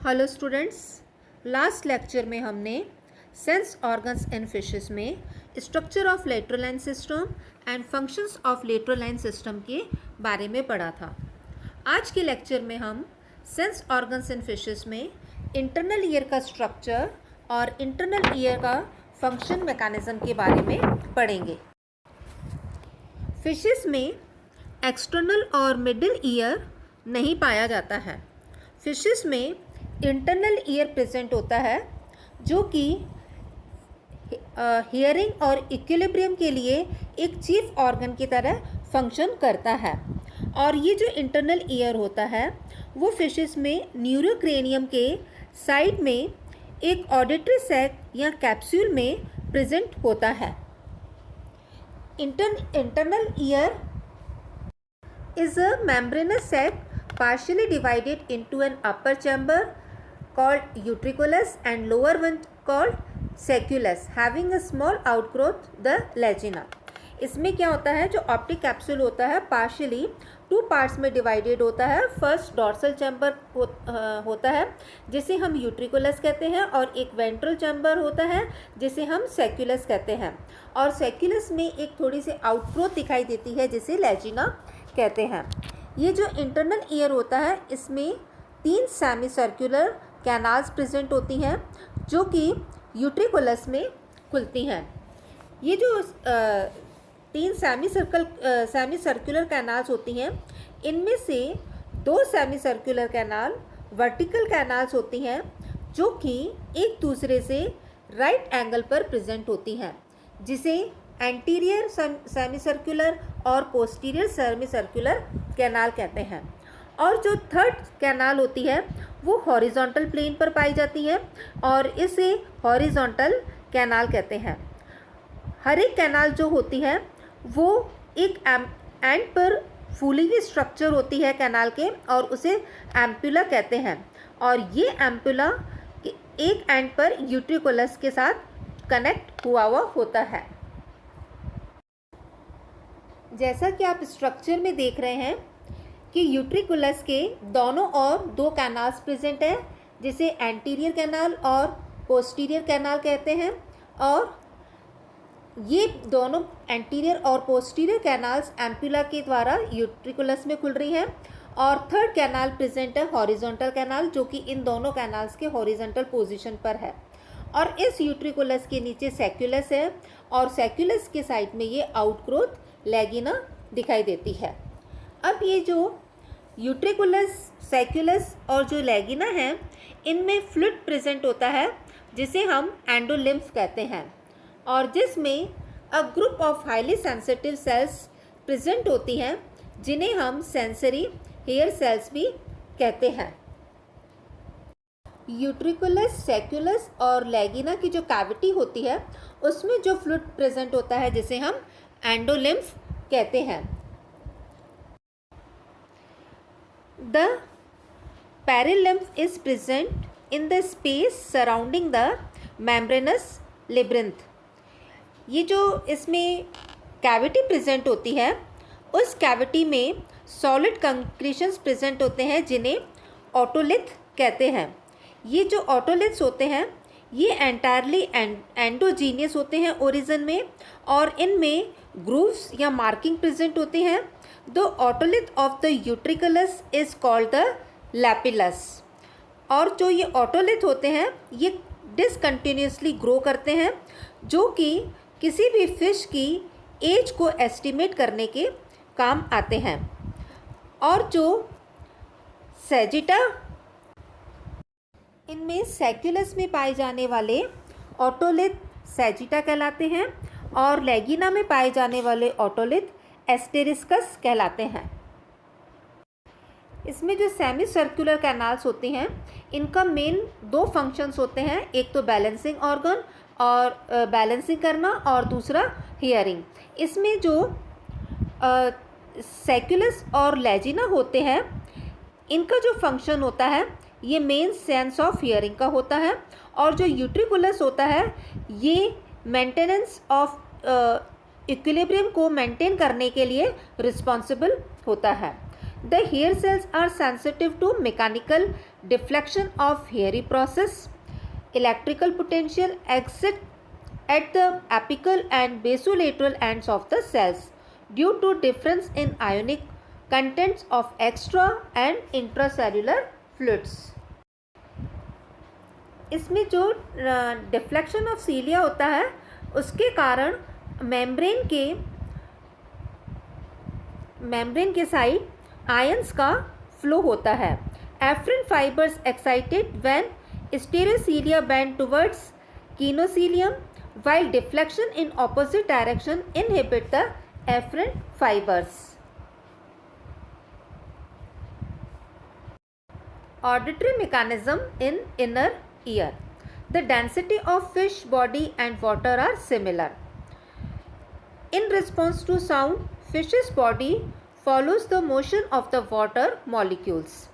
Hello students, last lecture में हमने sense organs in fishes में structure of lateral line system and functions of lateral line system के बारे में पढ़ा था। आज के लेक्चर में हम सेंस ऑर्गन्स इन फिशेस में इंटरनल ईयर का स्ट्रक्चर और इंटरनल ईयर का फंक्शन मैकेनिज्म के बारे में पढ़ेंगे। फिशेस में एक्सटर्नल और मिडिल ईयर नहीं पाया जाता है। फिशेस में इंटरनल ईयर प्रेजेंट होता है जो कि हियरिंग और इक्विलिब्रियम के लिए एक चीफ ऑर्गन की तरह फंक्शन करता है। और ये जो इंटरनल ईयर होता है वो फिशेस में न्यूरोक्रेनियम के साइड में एक ऑडिटरी सैक या कैप्सूल में प्रेजेंट होता है। Internal ear is a membranous sac partially divided into an upper chamber called utriculus and lower one called sacculus having a small outgrowth the lagina। इसमें क्या होता है, जो ऑप्टिक कैप्सूल होता है पार्शियली टू पार्ट्स में डिवाइडेड होता है। फर्स्ट डॉर्सल चैम्बर होता है जिसे हम यूट्रिकुलस कहते हैं और एक वेंट्रल चैम्बर होता है जिसे हम सैक्युलस कहते हैं। और सैक्युलस में एक थोड़ी सी आउटग्रोथ दिखाई देती है जिसे लेजिना कहते हैं। ये जो इंटरनल ईयर होता है इसमें 3 सेमी सर्कुलर कैनाल्स प्रेजेंट होती हैं जो कि यूट्रिकुलस में खुलती हैं। ये जो 3 सेमी सर्कुलर कैनाल्स होती हैं इनमें से 2 semi circular canal vertical canals होती हैं जो कि एक दूसरे से राइट एंगल पर प्रेजेंट होती हैं जिसे एंटीरियर सेमी सर्कुलर और पोस्टीरियर सेमी सर्कुलर कैनाल कहते हैं। और जो थर्ड कैनाल होती है वो हॉरिजॉन्टल प्लेन पर पाई जाती है और इसे हॉरिजॉन्टल कैनाल कहते हैं। हर एक कैनाल जो होती है वो एक एंड पर फूली हुई स्ट्रक्चर होती है कैनाल के और उसे एम्पुला कहते हैं। और ये एम्पुला एक एंड पर यूट्रिकुलस के साथ कनेक्ट हुआ होता है। जैसा कि आप स्ट्रक्चर में देख रहे हैं कि यूट्रिकुलस के दोनों ओर 2 कैनाल्स प्रेजेंट हैं जिसे एंटीरियर कैनाल और पोस्टीरियर कैनाल कहते हैं। और ये दोनों एंटीरियर और पोस्टीरियर कैनाल्स एम्पुला के द्वारा यूट्रिकुलस में खुल रही हैं। और थर्ड कैनाल प्रेजेंट है हॉरिजॉन्टल कैनाल जो कि इन दोनों कैनाल्स के हॉरिजॉन्टल पोजीशन पर है। और इस यूट्रिकुलस के नीचे सैक्युलस है और सैक्युलस के साइड में ये आउटग्रोथ लेगिना दिखाई देती है। अब ये जो यूट्रिकुलस, सैक्युलस और जो लेगिना है इनमें फ्लूइड प्रेजेंट होता है जिसे हम एंडोलिम्फ कहते हैं और जिसमें a group of highly sensitive cells present होती हैं जिन्हें हम सेंसरी हेयर सेल्स भी कहते हैं। यूट्रिकुलस, सैक्युलस और लेगिना की जो कैविटी होती है उसमें जो फ्लूइड प्रेजेंट होता है जिसे हम एंडोलिम्फ कहते हैं। The perilymph is present in the space surrounding the membranous labyrinth. ये जो इसमें कैविटी प्रेजेंट होती है उस कैविटी में सॉलिड कंक्रीशंस प्रेजेंट होते हैं जिन्हें ऑटोलिथ कहते हैं। ये जो ऑटोलिथ्स होते हैं ये एंटायरली एंडोजीनियस होते हैं ओरिजिन में और इनमें ग्रूव्स या मार्किंग प्रेजेंट होते हैं। The otolith of the utriculus is called the lapillus. और जो ये ऑटोलिथ होते हैं ये डिसकंटिन्यूसली ग्रो करते हैं जो कि किसी भी फिश की एज को एस्टिमेट करने के काम आते हैं। और जो सेजिटा, इनमें सैक्युलस में पाए जाने वाले ऑटोलिथ सेजिटा कहलाते हैं और लेगिना में पाए जाने वाले ऑटोलिथ एस्टेरिस्कस कहलाते हैं। इसमें जो सेमी सर्कुलर कैनाल्स होते हैं इनका मेन 2 फंक्शंस होते हैं, एक तो बैलेंसिंग ऑर्गन और बैलेंसिंग करना और दूसरा हियरिंग। इसमें जो सैक्युलस और लेजिना होते हैं इनका जो फंक्शन होता है ये मेन सेंस ऑफ हियरिंग का होता है और जो यूट्रिकुलस होता है ये मेंटेनेंस ऑफ इक्विलिब्रियम को मेंटेन करने के लिए रिस्पॉन्सिबल होता है। The hair cells are sensitive to mechanical deflection of hairy process. Electrical potential exit at the apical and basolateral ends of the cells due to difference in ionic contents of extra and intracellular fluids. इसमें जो deflection of सीलिया होता है उसके कारण membrane के side ions का flow होता है. Afferent fibres excited when stereocilia bend towards kinocilium while deflection in opposite direction inhibit the afferent fibers. Auditory mechanism in inner ear. The density of fish body and water are similar. In response to sound, fish's body follows the motion of the water molecules.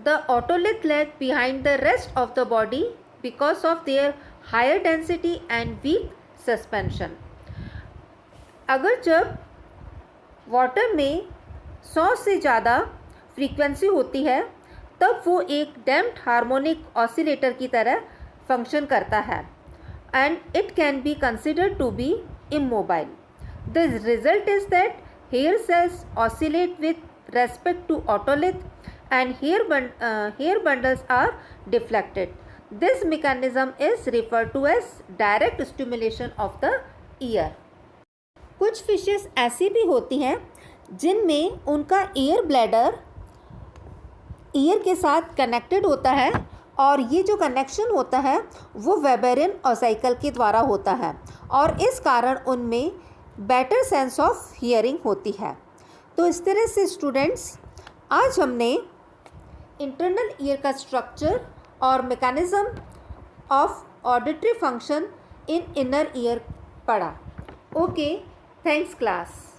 The otolith lag behind the rest of the body because of their higher density and weak suspension. अगर जब water में 100 से ज़्यादा frequency होती है तब वो एक डैम्प्ड हार्मोनिक ऑसिलेटर की तरह फंक्शन करता है and it can be considered to be immobile. The result is that hair cells oscillate with respect to otolith and hair bundles are deflected. This mechanism is referred to as direct stimulation of the ear. कुछ fishes ऐसी भी होती हैं जिनमें उनका year bladder year के साथ connected होता है और ये जो कनेक्शन होता है वो वेबेरियन ऑसाइकल के द्वारा होता है और इस कारण उनमें बेटर सेंस ऑफ हियरिंग होती है. तो इस तरह से स्टूडेंट्स आज हमने इंटरनल ईयर का स्ट्रक्चर और mechanism of auditory function in inner ear पढ़ा. Okay, thanks class.